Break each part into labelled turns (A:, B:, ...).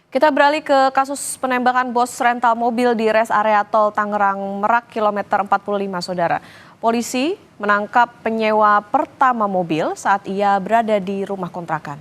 A: Kita beralih ke kasus penembakan bos rental mobil di res area tol Tangerang Merak kilometer 45, Saudara. Polisi menangkap penyewa pertama mobil saat ia berada di rumah kontrakan.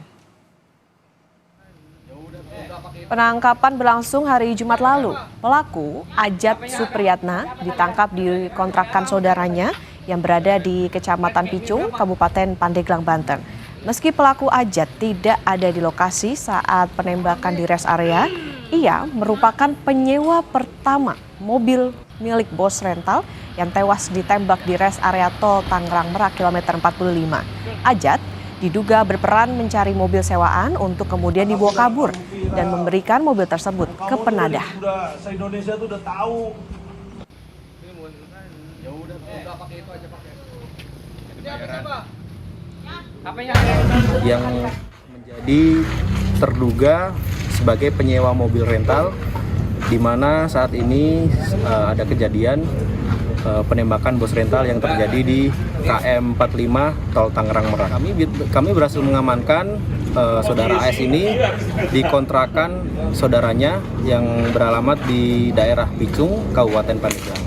A: Penangkapan berlangsung hari Jumat lalu. Pelaku, Ajat Supriyatna, ditangkap di kontrakan saudaranya yang berada di Kecamatan Picung, Kabupaten Pandeglang, Banten. Meski pelaku Ajat tidak ada di lokasi saat penembakan di res area, ia merupakan penyewa pertama mobil milik bos rental yang tewas ditembak di res area tol Tangerang Merak kilometer 45. Ajat diduga berperan mencari mobil sewaan untuk kemudian dibawa kabur dan memberikan mobil tersebut ke penadah.
B: Se-Indonesia tuh udah tahu.
C: Yang menjadi terduga sebagai penyewa mobil rental, di mana saat ini ada kejadian penembakan bos rental yang terjadi di KM 45 Tol Tangerang Merak. Kami berhasil mengamankan saudara AS ini di kontrakan saudaranya yang beralamat di daerah Picung, Kabupaten Pandeglang.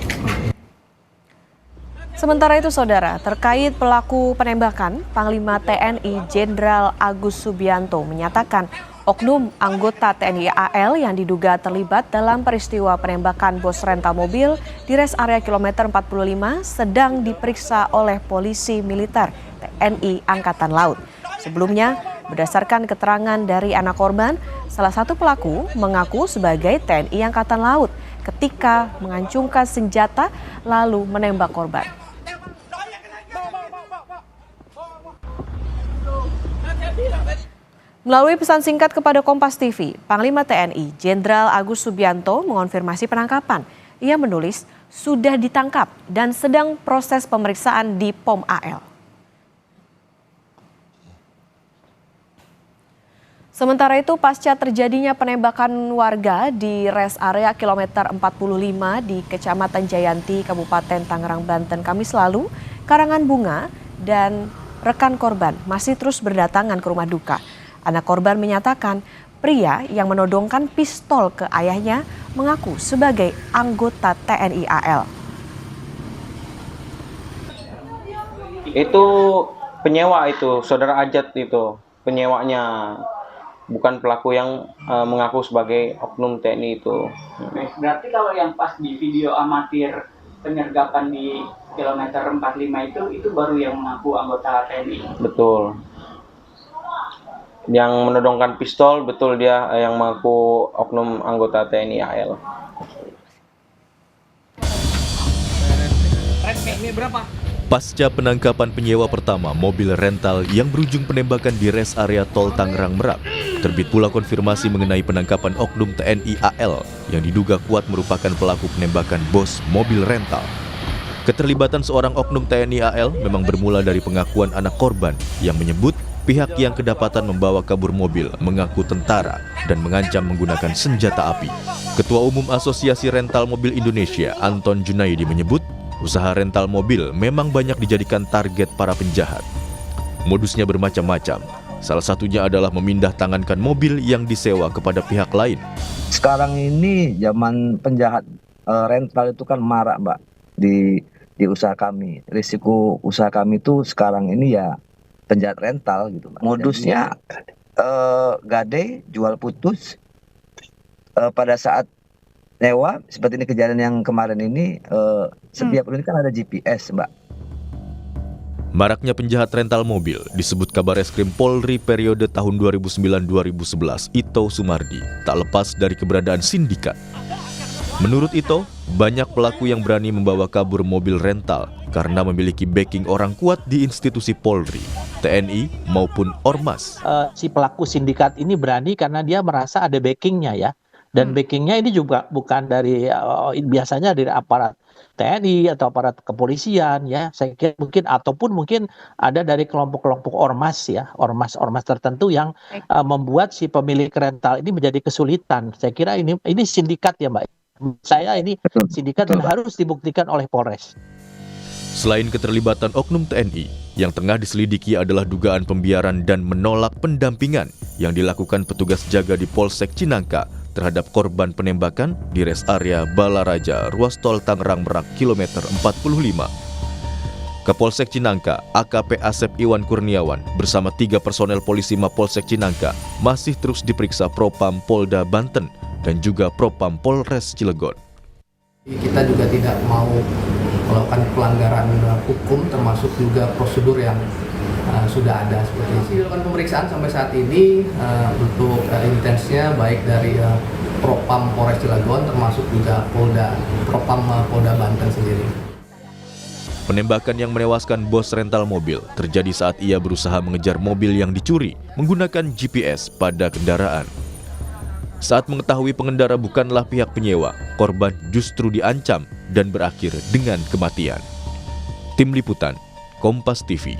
A: Sementara itu, Saudara, terkait pelaku penembakan, Panglima TNI Jenderal Agus Subianto menyatakan oknum anggota TNI AL yang diduga terlibat dalam peristiwa penembakan bos rental mobil di res area kilometer 45 sedang diperiksa oleh polisi militer TNI Angkatan Laut. Sebelumnya, berdasarkan keterangan dari anak korban, salah satu pelaku mengaku sebagai TNI Angkatan Laut ketika mengancungkan senjata lalu menembak korban. Melalui pesan singkat kepada Kompas TV, Panglima TNI Jenderal Agus Subianto mengonfirmasi penangkapan. Ia menulis sudah ditangkap dan sedang proses pemeriksaan di POM AL. Sementara itu, pasca terjadinya penembakan warga di res area kilometer 45 di Kecamatan Jayanti, Kabupaten Tangerang, Banten, Kamis lalu, karangan bunga dan rekan korban masih terus berdatangan ke rumah duka. Anak korban menyatakan pria yang menodongkan pistol ke ayahnya mengaku sebagai anggota TNI AL.
C: Itu penyewa itu, saudara Ajat itu, penyewanya. Bukan pelaku yang mengaku sebagai oknum TNI itu.
D: Berarti kalau yang pas di video amatir penyergapan di kilometer 45 itu baru yang mengaku anggota TNI?
C: Betul. Yang menodongkan pistol, betul dia yang mengaku oknum anggota TNI AL.
E: Pasca penangkapan penyewa pertama mobil rental yang berujung penembakan di res area tol Tangerang Merak, terbit pula konfirmasi mengenai penangkapan oknum TNI AL yang diduga kuat merupakan pelaku penembakan bos mobil rental. Keterlibatan seorang oknum TNI AL memang bermula dari pengakuan anak korban yang menyebut pihak yang kedapatan membawa kabur mobil mengaku tentara dan mengancam menggunakan senjata api. Ketua Umum Asosiasi Rental Mobil Indonesia, Anton Junaidi menyebut, usaha rental mobil memang banyak dijadikan target para penjahat. Modusnya bermacam-macam. Salah satunya adalah memindah tangankan mobil yang disewa kepada pihak lain.
F: Sekarang ini zaman penjahat rental itu kan marak, Mbak, di usaha kami. Risiko usaha kami itu sekarang ini ya penjahat rental gitu, Mbak. Modusnya gade, jual putus. Pada saat nyewa, seperti ini kejadian yang kemarin ini, setiap unit kan ada GPS, Mbak.
E: Maraknya penjahat rental mobil disebut Kabar Eskrim Polri periode tahun 2009-2011, Ito Sumardi, tak lepas dari keberadaan sindikat. Menurut Ito, banyak pelaku yang berani membawa kabur mobil rental karena memiliki backing orang kuat di institusi Polri, TNI maupun Ormas.
D: Si pelaku sindikat ini berani karena dia merasa ada backingnya ya. Dan backingnya ini juga bukan dari biasanya dari aparat TNI atau aparat kepolisian ya. Saya kira mungkin ada dari kelompok-kelompok ormas ya, ormas tertentu yang membuat si pemilik rental ini menjadi kesulitan. Saya kira ini sindikat ya, Mbak. Saya ini sindikat dan harus dibuktikan oleh Polres.
E: Selain keterlibatan oknum TNI, yang tengah diselidiki adalah dugaan pembiaran dan menolak pendampingan yang dilakukan petugas jaga di Polsek Cinangka terhadap korban penembakan di res area Balaraja, ruas tol Tangerang Merak, kilometer 45. Kapolsek Cinangka, AKP Asep Iwan Kurniawan bersama 3 personel polisi Mapolsek Cinangka masih terus diperiksa Propam Polda Banten dan juga Propam Polres Cilegon.
G: Kita juga tidak mau melakukan pelanggaran hukum, termasuk juga prosedur yang sudah ada seperti itu. Dilakukan pemeriksaan sampai saat ini untuk intensnya baik dari Propam Polres Cilegon termasuk juga Propam Polda Banten sendiri.
E: Penembakan yang menewaskan bos rental mobil terjadi saat ia berusaha mengejar mobil yang dicuri menggunakan GPS pada kendaraan. Saat mengetahui pengendara bukanlah pihak penyewa, korban justru diancam dan berakhir dengan kematian. Tim Liputan, Kompas TV.